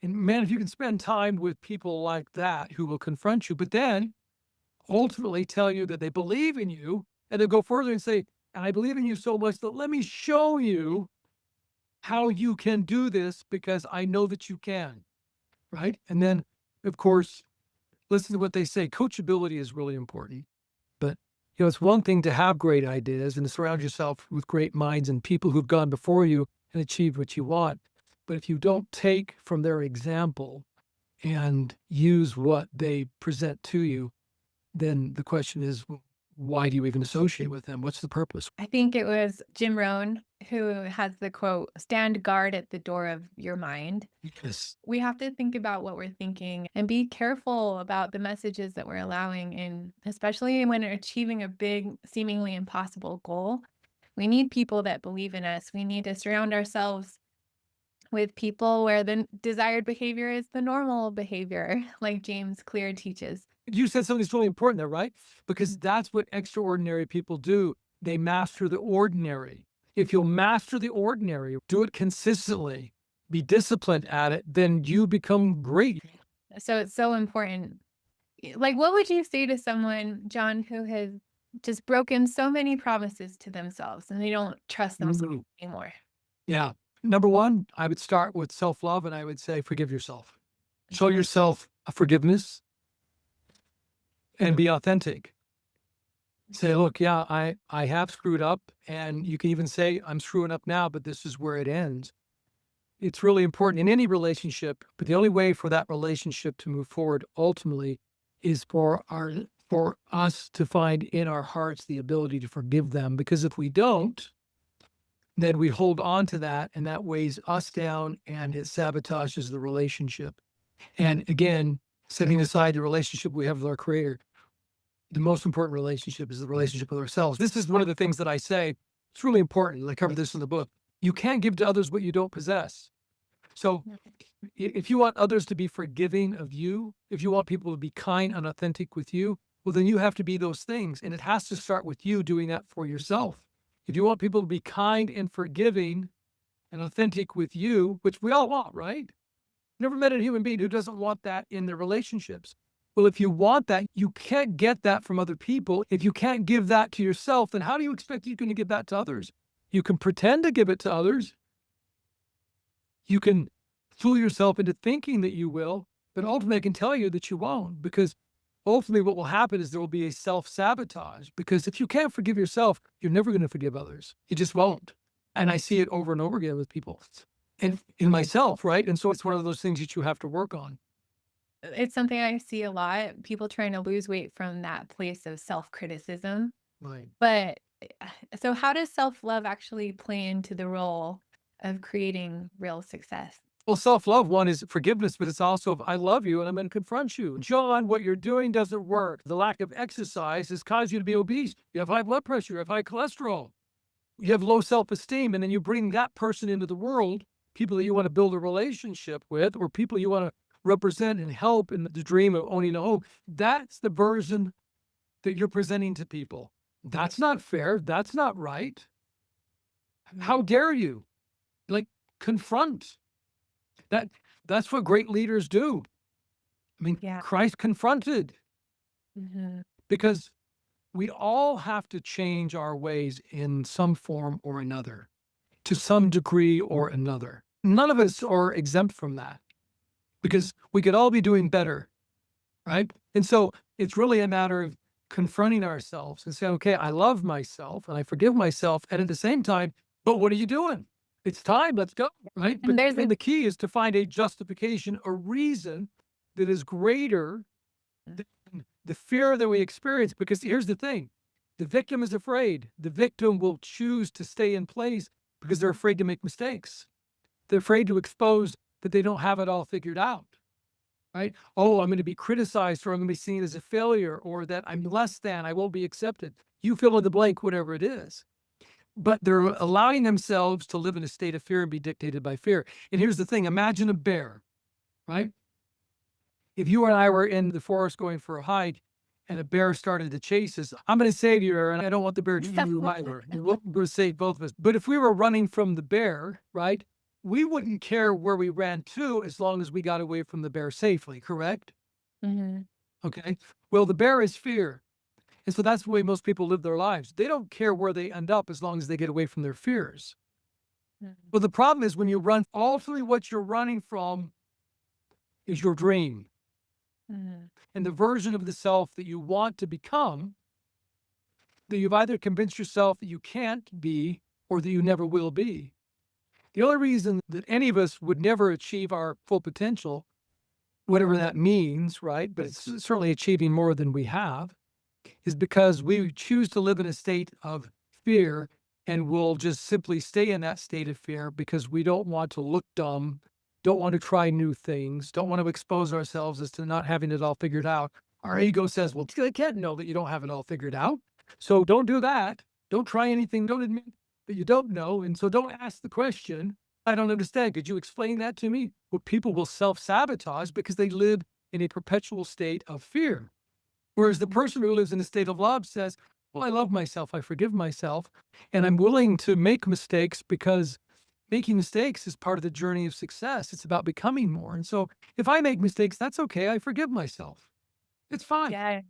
And man, if you can spend time with people like that who will confront you, but then ultimately tell you that they believe in you, and then go further and say, I believe in you so much that let me show you how you can do this because I know that you can, right? And then, of course, listen to what they say. Coachability is really important. But, it's one thing to have great ideas and to surround yourself with great minds and people who've gone before you and achieved what you want. But if you don't take from their example and use what they present to you, then the question is, why do you even associate with them? What's the purpose?
I think it was Jim Rohn who has the quote, stand guard at the door of your mind.
Yes.
We have to think about what we're thinking and be careful about the messages that we're allowing in, especially when we're achieving a big, seemingly impossible goal. We need people that believe in us. We need to surround ourselves with people where the desired behavior is the normal behavior, like James Clear teaches.
You said something that's really important there, right? Because that's what extraordinary people do. They master the ordinary. If you'll master the ordinary, do it consistently, be disciplined at it, then you become great.
So it's so important. Like, what would you say to someone, John, who has just broken so many promises to themselves and they don't trust themselves
Mhm.
anymore?
Yeah. Number one, I would start with self love and I would say, forgive yourself. Show yourself a forgiveness and be authentic. Say, look, yeah, I have screwed up. And you can even say, I'm screwing up now, but this is where it ends. It's really important in any relationship, but the only way for that relationship to move forward ultimately is for us to find in our hearts the ability to forgive them. Because if we don't, then we hold on to that and that weighs us down and it sabotages the relationship. And again, setting aside the relationship we have with our creator, the most important relationship is the relationship with ourselves. This is one of the things that I say. It's really important. I cover this in the book. You can't give to others what you don't possess. So if you want others to be forgiving of you, if you want people to be kind and authentic with you, well, then you have to be those things. And it has to start with you doing that for yourself. If you want people to be kind and forgiving and authentic with you, which we all want, right? Never met a human being who doesn't want that in their relationships. Well, if you want that, you can't get that from other people. If you can't give that to yourself, then how do you expect you're going to give that to others? You can pretend to give it to others. You can fool yourself into thinking that you will, but ultimately I can tell you that you won't, because ultimately what will happen is there will be a self-sabotage, because if you can't forgive yourself, you're never going to forgive others. You just won't. And I see it over and over again with people and in myself, right? And so it's one of those things that you have to work on.
It's something I see a lot, people trying to lose weight from that place of self-criticism.
Right.
But, so how does self-love actually play into the role of creating real success?
Well, self-love, one is forgiveness, but it's also, I love you and I'm going to confront you. John, what you're doing doesn't work. The lack of exercise has caused you to be obese. You have high blood pressure, you have high cholesterol, you have low self-esteem, and then you bring that person into the world, people that you want to build a relationship with, or people you want to represent and help in the dream of owning a home. That's the version that you're presenting to people. That's not fair. That's not right. How dare you? Like, confront. That that's what great leaders do. I mean,
Yeah.
Christ confronted,
Mhm.
because we all have to change our ways in some form or another, to some degree or another. None of us are exempt from that, because we could all be doing better, right? And so it's really a matter of confronting ourselves and saying, okay, I love myself and I forgive myself. And at the same time, but what are you doing? It's time, let's go, right? But
And there's
and
a
the key is to find a justification, a reason that is greater than the fear that we experience. Because here's the thing, the victim is afraid. The victim will choose to stay in place because they're afraid to make mistakes. They're afraid to expose that they don't have it all figured out, right? Oh, I'm going to be criticized, or I'm going to be seen as a failure, or that I'm less than, I won't be accepted. You fill in the blank, whatever it is. But they're allowing themselves to live in a state of fear and be dictated by fear. And here's the thing, imagine a bear, right? If you and I were in the forest going for a hike and a bear started to chase us, I'm going to save you, and I don't want the bear to eat you either. We're going to save both of us. But if we were running from the bear, right, we wouldn't care where we ran to as long as we got away from the bear safely, correct?
Mhm.
Okay. Well, the bear is fear. And so that's the way most people live their lives. They don't care where they end up as long as they get away from their fears.
Mhm.
Well, the problem is when you run, ultimately what you're running from is your dream
Mhm.
and the version of the self that you want to become, that you've either convinced yourself that you can't be or that you never will be. The only reason that any of us would never achieve our full potential, whatever that means, right? But it's certainly achieving more than we have, is because we choose to live in a state of fear and we'll just simply stay in that state of fear because we don't want to look dumb, don't want to try new things, don't want to expose ourselves as to not having it all figured out. Our ego says, well, I can't know that you don't have it all figured out. So don't do that. Don't try anything. Don't admit that you don't know. And so don't ask the question. I don't understand. Could you explain that to me? Well, people will self sabotage because they live in a perpetual state of fear. Whereas the person who lives in a state of love says, well, I love myself. I forgive myself. And I'm willing to make mistakes because making mistakes is part of the journey of success. It's about becoming more. And so if I make mistakes, that's okay. I forgive myself. It's fine.
Yeah.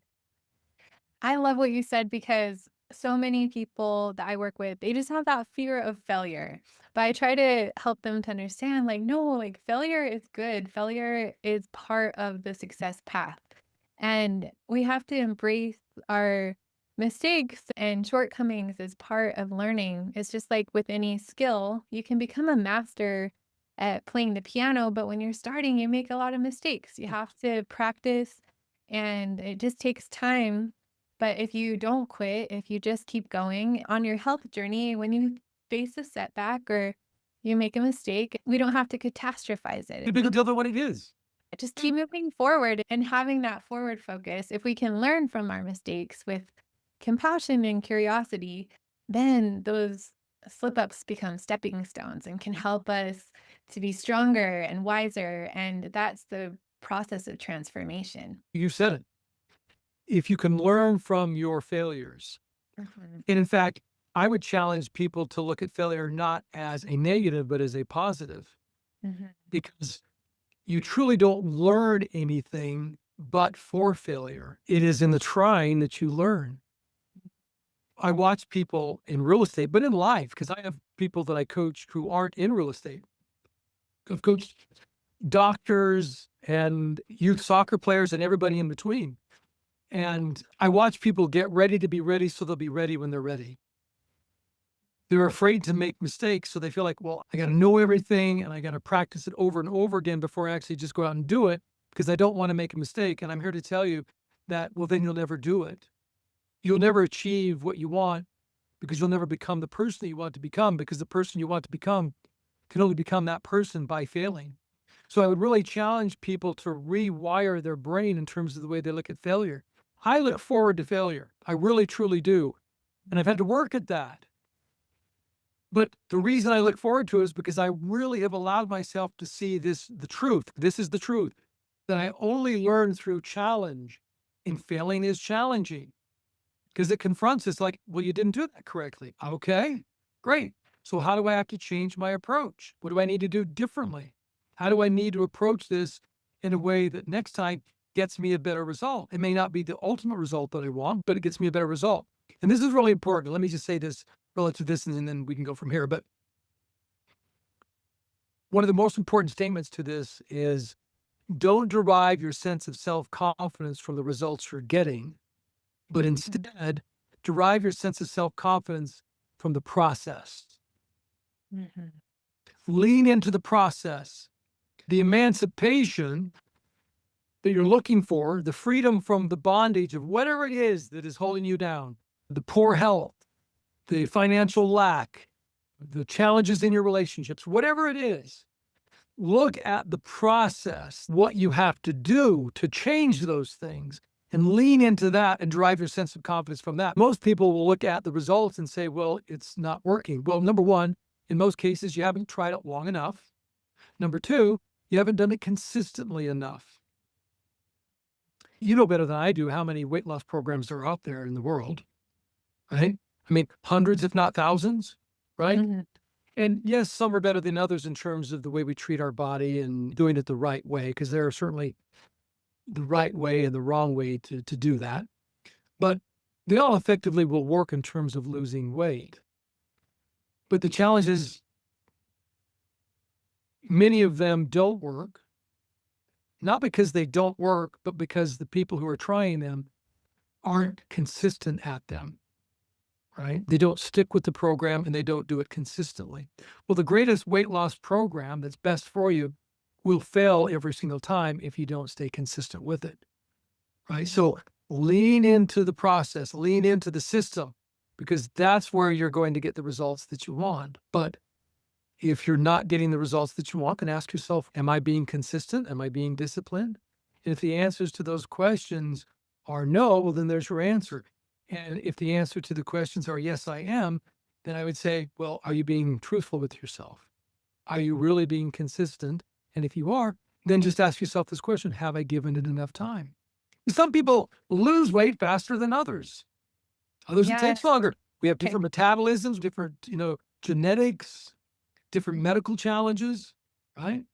I love what you said because so many people that I work with, they just have that fear of failure. But I try to help them to understand, like, no, like failure is good. Failure is part of the success path. And we have to embrace our mistakes and shortcomings as part of learning. It's just like with any skill, you can become a master at playing the piano, but when you're starting, you make a lot of mistakes. You have to practice and it just takes time, but if you don't quit, if you just keep going on your health journey, when you face a setback or you make a mistake, we don't have to catastrophize it.
The bigger deal than what it is.
Just keep moving forward and having that forward focus. If we can learn from our mistakes with compassion and curiosity, then those slip ups become stepping stones and can help us to be stronger and wiser. And that's the process of transformation.
You said it. If you can learn from your failures,
Mhm.
and in fact, I would challenge people to look at failure not as a negative, but as a positive,
Mhm.
because you truly don't learn anything but for failure. It is in the trying that you learn. I watch people in real estate, but in life, because I have people that I coach who aren't in real estate. I've coached doctors and youth soccer players and everybody in between. And I watch people get ready to be ready so they'll be ready when they're ready. They're afraid to make mistakes, so they feel like, well, I got to know everything and I got to practice it over and over again before I actually just go out and do it because I don't want to make a mistake. And I'm here to tell you that, well, then you'll never do it. You'll never achieve what you want because you'll never become the person that you want to become because the person you want to become can only become that person by failing. So I would really challenge people to rewire their brain in terms of the way they look at failure. I look forward to failure. I really, truly do. And I've had to work at that. But the reason I look forward to it is because I really have allowed myself to see this, the truth. This is the truth that I only learn through challenge. And failing is challenging because it confronts us like, well, you didn't do that correctly. Okay, great. So how do I have to change my approach? What do I need to do differently? How do I need to approach this in a way that next time gets me a better result? It may not be the ultimate result that I want, but it gets me a better result. And this is really important. Let me just say this relative to this, and then we can go from here. But one of the most important statements to this is don't derive your sense of self-confidence from the results you're getting, but instead derive your sense of self-confidence from the process.
Mhm.
Lean into the process. The emancipation that you're looking for, the freedom from the bondage of whatever it is that is holding you down, the poor health, the financial lack, the challenges in your relationships, whatever it is, look at the process, what you have to do to change those things, and lean into that and drive your sense of confidence from that. Most people will look at the results and say, well, it's not working. Well, number one, in most cases, you haven't tried it long enough. Number two, you haven't done it consistently enough. You know better than I do how many weight loss programs are out there in the world, right? I mean, hundreds, if not thousands, right?
Mhm.
And yes, some are better than others in terms of the way we treat our body and doing it the right way, because there are certainly the right way and the wrong way to do that. But they all effectively will work in terms of losing weight. But the challenge is many of them don't work, not because they don't work, but because the people who are trying them aren't consistent at them, right? They don't stick with the program and they don't do it consistently. Well, the greatest weight loss program that's best for you will fail every single time if you don't stay consistent with it, right? So lean into the process, lean into the system, because that's where you're going to get the results that you want. But if you're not getting the results that you want, then ask yourself, am I being consistent? Am I being disciplined? And if the answers to those questions are no, well, then there's your answer. And if the answer to the questions are yes, I am, then I would say, well, are you being truthful with yourself? Are you really being consistent? And if you are, then just ask yourself this question, have I given it enough time? Some people lose weight faster than others. Others, it
Yes.
takes longer. We have
Okay.
different metabolisms, different, genetics, different medical challenges, right?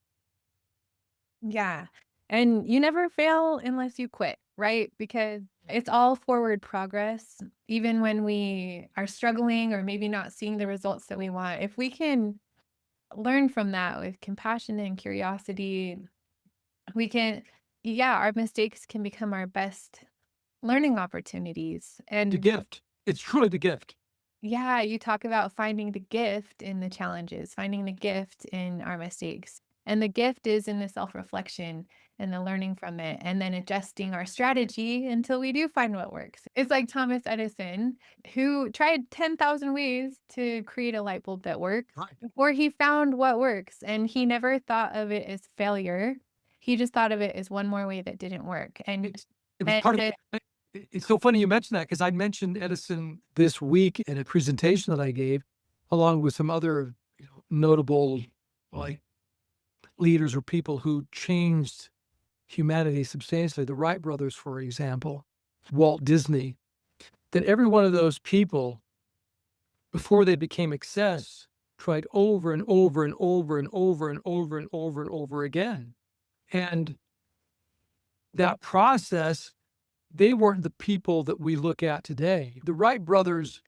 Yeah. And you never fail unless you quit, right? Because it's all forward progress, even when we are struggling or maybe not seeing the results that we want. If we can learn from that with compassion and curiosity, we can, yeah, our mistakes can become our best learning opportunities.
The
And
gift. It's truly the gift.
yeah, you talk about finding the gift in the challenges, finding the gift in our mistakes. And the gift is in the self reflection and the learning from it, and then adjusting our strategy until we do find what works. It's like Thomas Edison, who tried 10,000 ways to create a light bulb that works
Right.
before he found what works. And he never thought of it as failure. He just thought of it as one more way that didn't work.
It was
And
part of
it,
it's so funny you mentioned that because I mentioned Edison this week in a presentation that I gave, along with some other, notable, like, leaders or people who changed humanity substantially. The Wright brothers, for example, Walt Disney, that every one of those people, before they became excess, tried over and over and over and over and over and over and over again. And that process, they weren't the people that we look at today. The Wright brothers,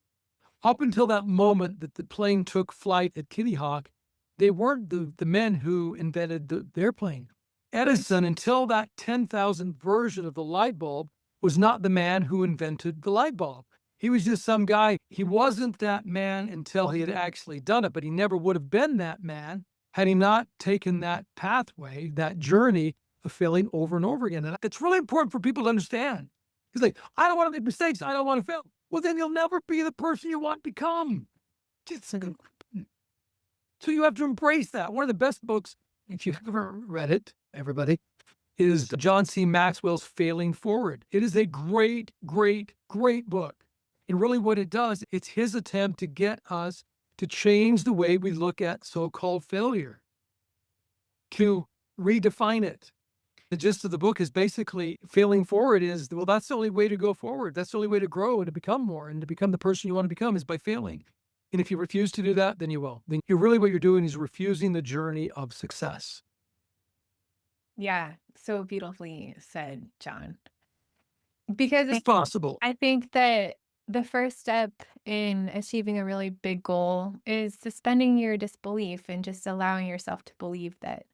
up until that moment that the plane took flight at Kitty Hawk, they weren't the men who invented the airplane. Edison, until that 10,000 version of the light bulb, was not the man who invented the light bulb. He was just some guy. He wasn't that man until he had actually done it, but he never would have been that man had he not taken that pathway, that journey of failing over and over again. And it's really important for people to understand. He's like, I don't want to make mistakes. I don't want to fail. Well, then you'll never be the person you want to become. Just so you have to embrace that. One of the best books, if you've ever read it, everybody, is John C. Maxwell's Failing Forward. It is a great, great, great book. And really what it does, it's his attempt to get us to change the way we look at so-called failure, to redefine it. The gist of the book is basically failing forward is, well, that's the only way to go forward. That's the only way to grow and to become more and to become the person you want to become is by failing. And if you refuse to do that, then you will. Then you're really what you're doing is refusing the journey of success.
yeah, so beautifully said, John. Because
It's possible.
I think that the first step in achieving a really big goal is suspending your disbelief and just allowing yourself to believe that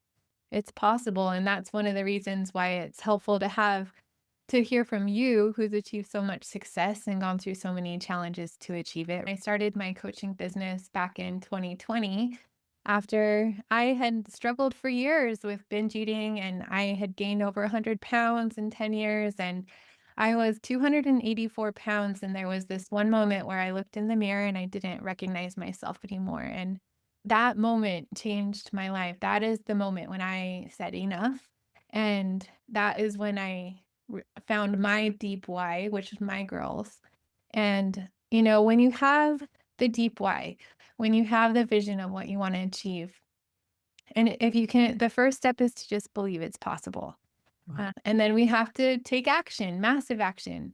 it's possible. And that's one of the reasons why it's helpful to hear from you who's achieved so much success and gone through so many challenges to achieve it. I started my coaching business back in 2020 after I had struggled for years with binge eating and I had gained over 100 pounds in 10 years. And I was 284 pounds. And there was this one moment where I looked in the mirror and I didn't recognize myself anymore. And that moment changed my life. That is the moment when I said enough. And that is when I found my deep why, which is my girls. And, when you have the deep why, when you have the vision of what you want to achieve, and if you can, the first step is to just believe it's possible.
Right.
And then we have to take action, massive action.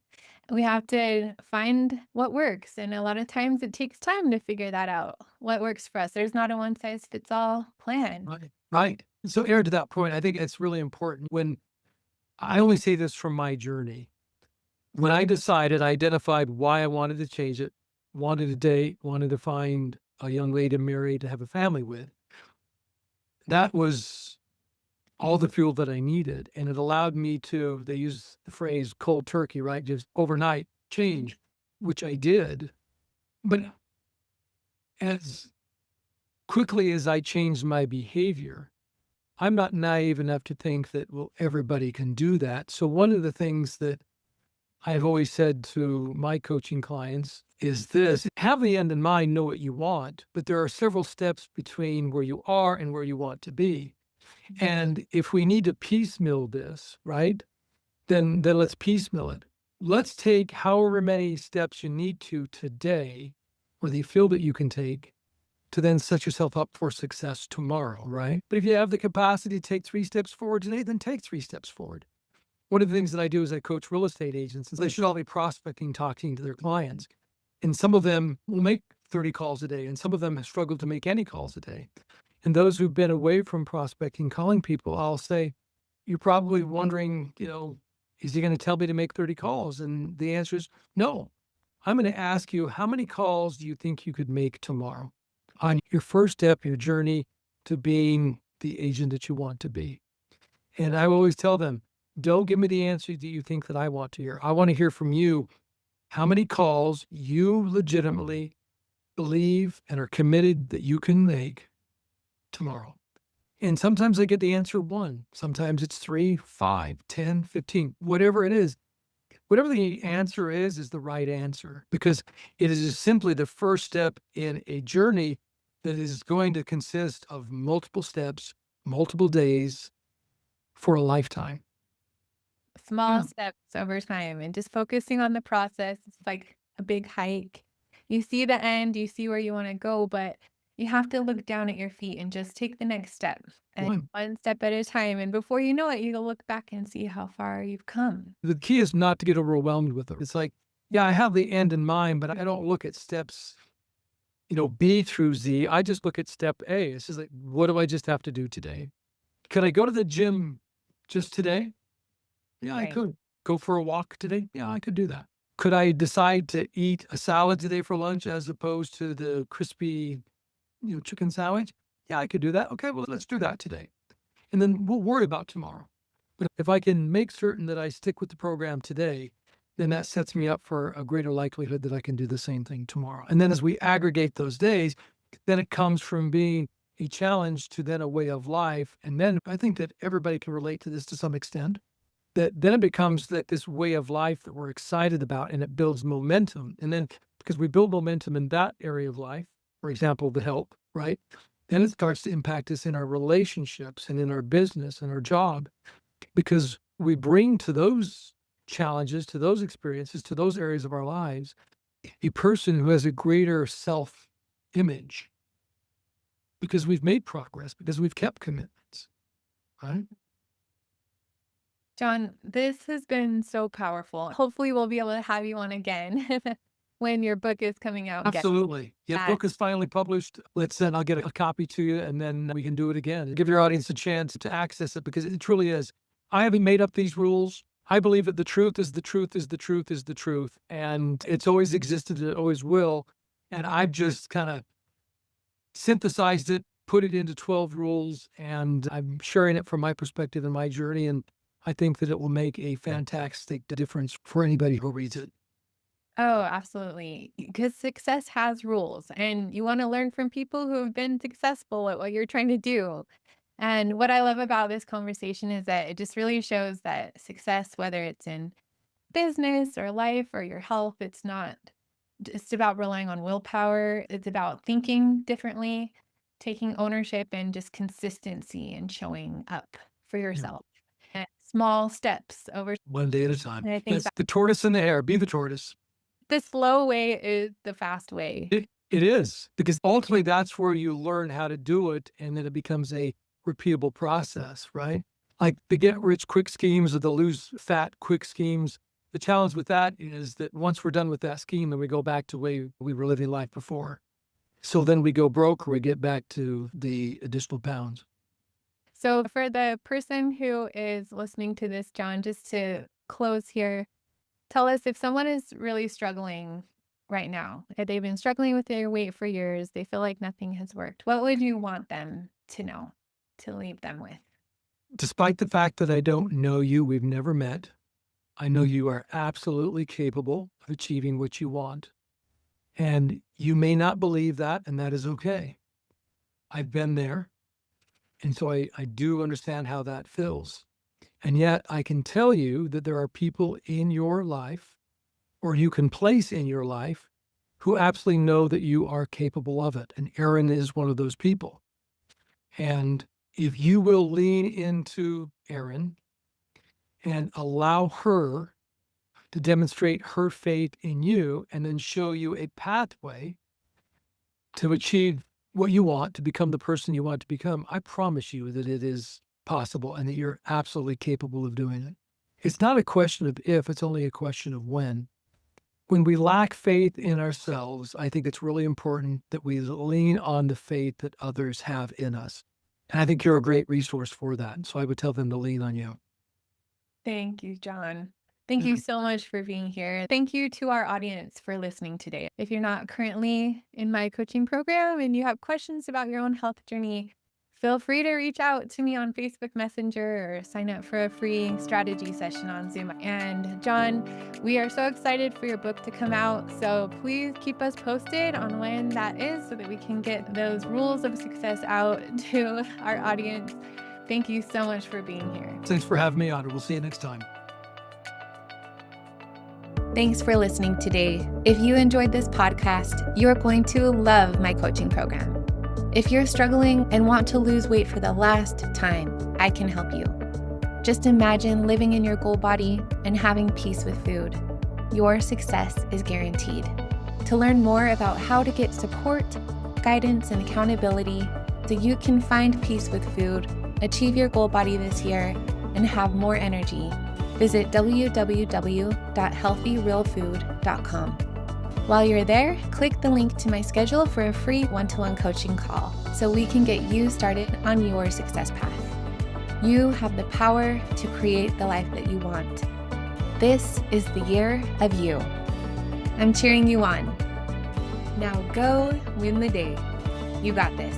We have to find what works. And a lot of times it takes time to figure that out, what works for us. There's not a one size fits all plan.
Right. Right. So, Aaron, to that point, I think it's really important when I only say this from my journey. When I decided, I identified why I wanted to change it, wanted to date, wanted to find a young lady to marry, to have a family with. That was all the fuel that I needed. And it allowed me to, they use the phrase cold turkey, right? Just overnight change, which I did. But as quickly as I changed my behavior, I'm not naive enough to think that, well, everybody can do that. So one of the things that I've always said to my coaching clients is this: have the end in mind, know what you want, but there are several steps between where you are and where you want to be. And if we need to piecemeal this, right, then let's piecemeal it. Let's take however many steps you need to today, or that you feel that you can take, to then set yourself up for success tomorrow, right? But if you have the capacity to take 3 steps forward today, then take 3 steps forward. One of the things that I do is I coach real estate agents, and they should all be prospecting, talking to their clients. And some of them will make 30 calls a day, and some of them have struggled to make any calls a day. And those who've been away from prospecting, calling people, I'll say, you're probably wondering, is he going to tell me to make 30 calls? And the answer is no. I'm going to ask you, how many calls do you think you could make tomorrow on your first step, your journey to being the agent that you want to be? And I always tell them, don't give me the answer that you think that I want to hear. I want to hear from you how many calls you legitimately believe and are committed that you can make tomorrow. And sometimes I get the answer 1, sometimes it's 3, 5, 10, 15, whatever it is. Whatever the answer is the right answer, because it is simply the first step in a journey that is going to consist of multiple steps, multiple days for a lifetime.
Small
Yeah.
steps over time and just focusing on the process. It's like a big hike. You see the end, you see where you want to go, but you have to look down at your feet and just take the next step and
One.
one step at a time. And before you know it, you'll look back and see how far you've come.
The key is not to get overwhelmed with it. It's like, yeah, I have the end in mind, but I don't look at steps, B through Z. I just look at step A. It's just like, what do I just have to do today? Could I go to the gym just today? Yeah, I
Right.
could. Go for a walk today? Yeah, I could do that. Could I decide to eat a salad today for lunch as opposed to the crispy, chicken sandwich? Yeah, I could do that. Okay, well, let's do that today. And then we'll worry about tomorrow. But if I can make certain that I stick with the program today, then that sets me up for a greater likelihood that I can do the same thing tomorrow. And then as we aggregate those days, then it comes from being a challenge to then a way of life. And then I think that everybody can relate to this to some extent. That then it becomes that this way of life that we're excited about, and it builds momentum. And then because we build momentum in that area of life, for example, the health, right? Then it starts to impact us in our relationships and in our business and our job, because we bring to those challenges, to those experiences, to those areas of our lives, a person who has a greater self image because we've made progress, because we've kept commitments, right?
John, this has been so powerful. Hopefully, we'll be able to have you on again when your book is coming out again.
Absolutely. Yeah,
That
book is finally published. Let's send, I'll get a copy to you, and then we can do it again. Give your audience a chance to access it, because it truly is. I haven't made up these rules. I believe that the truth is the truth is the truth is the truth. And it's always existed, it always will. And I've just kind of synthesized it, put it into 12 rules, and I'm sharing it from my perspective and my journey. And I think that it will make a fantastic difference for anybody who reads it.
Oh, absolutely. Because success has rules, and you want to learn from people who have been successful at what you're trying to do. And what I love about this conversation is that it just really shows that success, whether it's in business or life or your health, it's not just about relying on willpower. It's about thinking differently, taking ownership, and just consistency and showing up for
Yeah.
yourself. And small steps over.
One day at a time.
And I think
That's
that
the tortoise in the hare. Be the tortoise.
the slow way is the fast way.
It is, because ultimately that's where you learn how to do it, and then it becomes a repeatable process, right? Like the get rich quick schemes or the lose fat quick schemes. The challenge with that is that once we're done with that scheme, then we go back to the way we were living life before. So then we go broke, or we get back to the additional pounds.
So, for the person who is listening to this, John, just to close here, tell us if someone is really struggling right now, if they've been struggling with their weight for years, they feel like nothing has worked. What would you want them to know, to leave them with?
Despite the fact that I don't know you, we've never met, I know you are absolutely capable of achieving what you want. And you may not believe that, and that is okay. I've been there. And so I do understand how that feels. And yet I can tell you that there are people in your life, or you can place in your life, who absolutely know that you are capable of it. And Erin is one of those people. And if you will lean into Erin and allow her to demonstrate her faith in you and then show you a pathway to achieve what you want, to become the person you want to become, I promise you that it is possible and that you're absolutely capable of doing it. It's not a question of if, it's only a question of when. When we lack faith in ourselves, I think it's really important that we lean on the faith that others have in us. And I think you're a great resource for that. So I would tell them to lean on you.
Thank you, John. Thank you so much for being here. Thank you to our audience for listening today. If you're not currently in my coaching program and you have questions about your own health journey, feel free to reach out to me on Facebook Messenger or sign up for a free strategy session on Zoom. And John, we are so excited for your book to come out. So please keep us posted on when that is so that we can get those rules of success out to our audience. Thank you so much for being here.
Thanks for having me on. We'll see you next time.
Thanks for listening today. If you enjoyed this podcast, you're going to love my coaching program. If you're struggling and want to lose weight for the last time, I can help you. Just imagine living in your goal body and having peace with food. Your success is guaranteed. To learn more about how to get support, guidance, and accountability so you can find peace with food, achieve your goal body this year, and have more energy, visit www.healthyrealfood.com. While you're there, click the link to my schedule for a free one-to-one coaching call so we can get you started on your success path. You have the power to create the life that you want. This is the year of you. I'm cheering you on. Now go win the day. You got this.